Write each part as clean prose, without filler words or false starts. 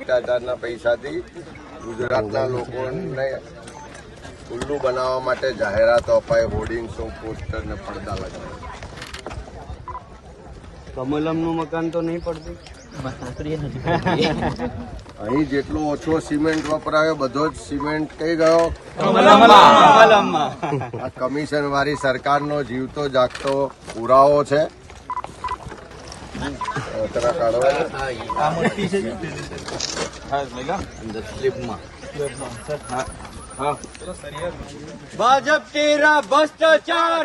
ભ્રષ્ટાચારના પૈસાથી ગુજરાતના લોકોને ઉલ્લુ બનાવવા માટે જાહેરાતો અપાય, હોર્ડિંગ્સો, પોસ્ટર ને પડદા લગાવે. કમલમનું મકાન તો નહીં પડતું. અહીં જેટલો ઓછો સિમેન્ટ વપરાયો બધો જ સિમેન્ટ કઈ ગયો? આ કમિશન વાળી સરકારનો જીવતો જાગતો પુરાવો છે. ભાજપ તેરા ભ્રષ્ટાચાર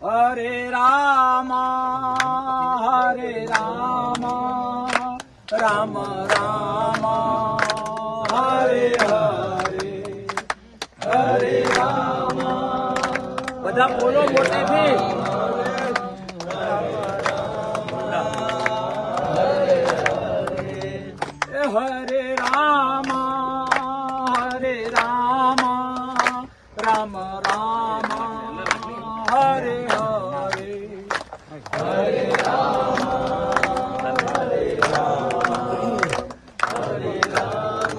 હરે રામ હરે રામ રામ રામ હરે હરે હરે રામ. બધા બોલો મોટેથી. હરે રામ રામ રામ હરે હરે હરે રામ હરે રામ હરે રામ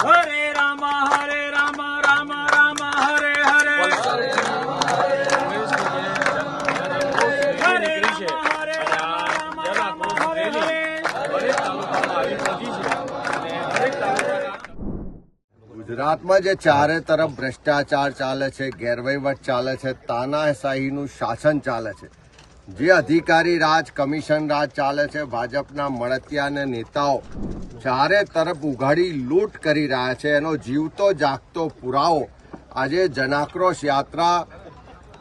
હરે રામ હરે રામ રામ રામ હરે હરે હરે ગુજરાતમાં જે ચારે તરફ ભ્રષ્ટાચાર ચાલે છે, ગેરવહીવટ ચાલે છે, તાનાશાહીનું શાસન ચાલે છે, જે અધિકારી રાજ, કમિશન રાજ ચાલે છે, ભાજપના મળતિયા અને નેતાઓ ચારે તરફ ઉઘાડી લૂંટ કરી રહ્યા છે, એનો જીવતો જાગતો પુરાવો આજે જનાક્રોશ યાત્રા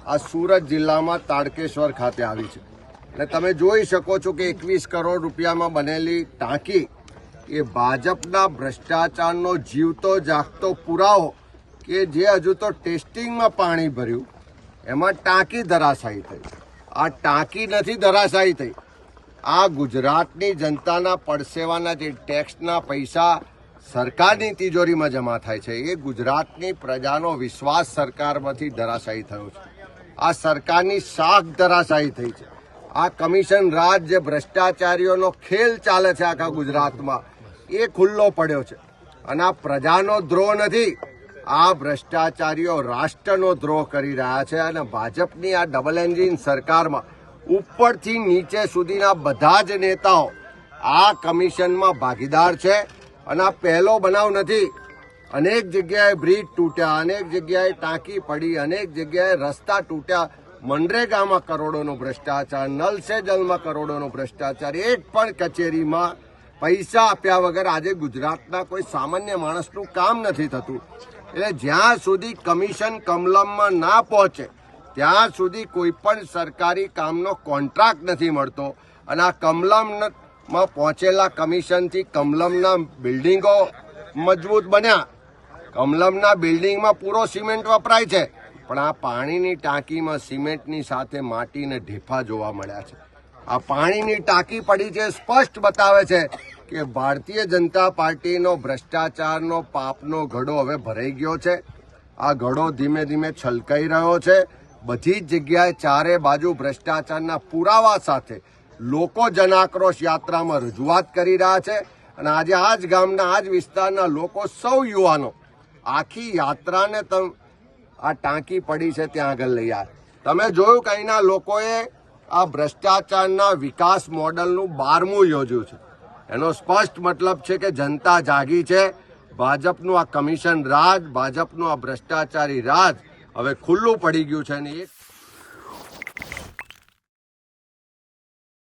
આ સુરત જિલ્લામાં તાડકેશ્વર ખાતે આવી છે. અને તમે જોઈ શકો છો કે 21 કરોડ રૂપિયામાં બનેલી ટાંકી એ ભાજપના ભ્રષ્ટાચારનો જીવતો જાગતો પુરાવો કે જે હજુ તો ટેસ્ટિંગમાં પાણી ભર્યું એમાં ટાંકી ધરાશાયી થઈ. આ ટાંકી નથી ધરાશાયી થઈ, આ ગુજરાતની જનતાના પડસેવાના જે ટેક્સના પૈસા સરકારની તિજોરીમાં જમા થાય છે, એ ગુજરાતની પ્રજાનો વિશ્વાસ સરકારમાંથી ધરાશાયી થયો છે. આ સરકારની શાખ ધરાશાયી થઈ છે. આ કમિશન રાજ જે ભ્રષ્ટાચારીઓનો ખેલ ચાલે છે આખા ગુજરાતમાં એ ખુલ્લો પડ્યો છે. અને આ પ્રજાનો દ્રોહ નથી, આ ભ્રષ્ટાચારીઓ રાષ્ટ્રનો દ્રોહ કરી રહ્યા છે. અને ભાજપની આ ડબલ એન્જિન સરકારમાં ઉપરથી નીચે સુધીના બધા જ નેતાઓ આ કમિશનમાં ભાગીદાર છે. અને આ પહેલો બનાવ નથી. અનેક જગ્યાએ બ્રિજ તૂટ્યા, અનેક જગ્યાએ ટાંકી પડી, અનેક જગ્યાએ રસ્તા તૂટ્યા, મનરેગામાં કરોડોનો ભ્રષ્ટાચાર, નલ સે જલમાં કરોડોનો ભ્રષ્ટાચાર, એક પણ કચેરીમાં પૈસા આપ્યા વગર આજે ગુજરાતના કોઈ સામાન્ય માણસનું કામ નથી થતું. એટલે જ્યાં સુધી કમિશન કમલમમાં ના પહોંચે ત્યાં સુધી કોઈ પણ સરકારી કામનો કોન્ટ્રાક્ટ નથી મળતો. અને આ કમલમમાં પહોંચેલા કમિશનથી કમલમના બિલ્ડિંગો મજબૂત બન્યા, કમલમના બિલ્ડિંગમાં પૂરો સિમેન્ટ વપરાય છે, પણ આ પાણીની ટાંકીમાં સિમેન્ટની સાથે માટીને ઢેફા જોવા મળ્યા છે. આ પાણીની ટાંકી પડી છે, સ્પષ્ટ બતાવે છે કે ભારતીય જનતા પાર્ટીનો ભ્રષ્ટાચારનો પાપનો ઘડો હવે ભરાઈ ગયો છે. આ ઘડો ધીમે ધીમે છલકાઈ રહ્યો છે. બધી જ જગ્યાએ ચારે બાજુ ભ્રષ્ટાચારના પુરાવા સાથે લોકો જનાક્રોશ યાત્રામાં રજૂઆત કરી રહ્યા છે. અને આજે આ જ ગામના, આ જ વિસ્તારના લોકો, સૌ યુવાનો આખી યાત્રાને આ ટાંકી પડી છે ત્યાં આગળ લઈ આવ્યા. તમે જોયું કે અહીંના લોકોએ આ ભ્રષ્ટાચારના વિકાસ મોડલનું 12મું યોજ્યું છે. એનો સ્પષ્ટ મતલબ છે કે જનતા જાગી છે. ભાજપનું આ કમિશન રાજ, ભાજપનું આ ભ્રષ્ટાચારી રાજ હવે ખુલ્લું પડી ગયું છે અને એક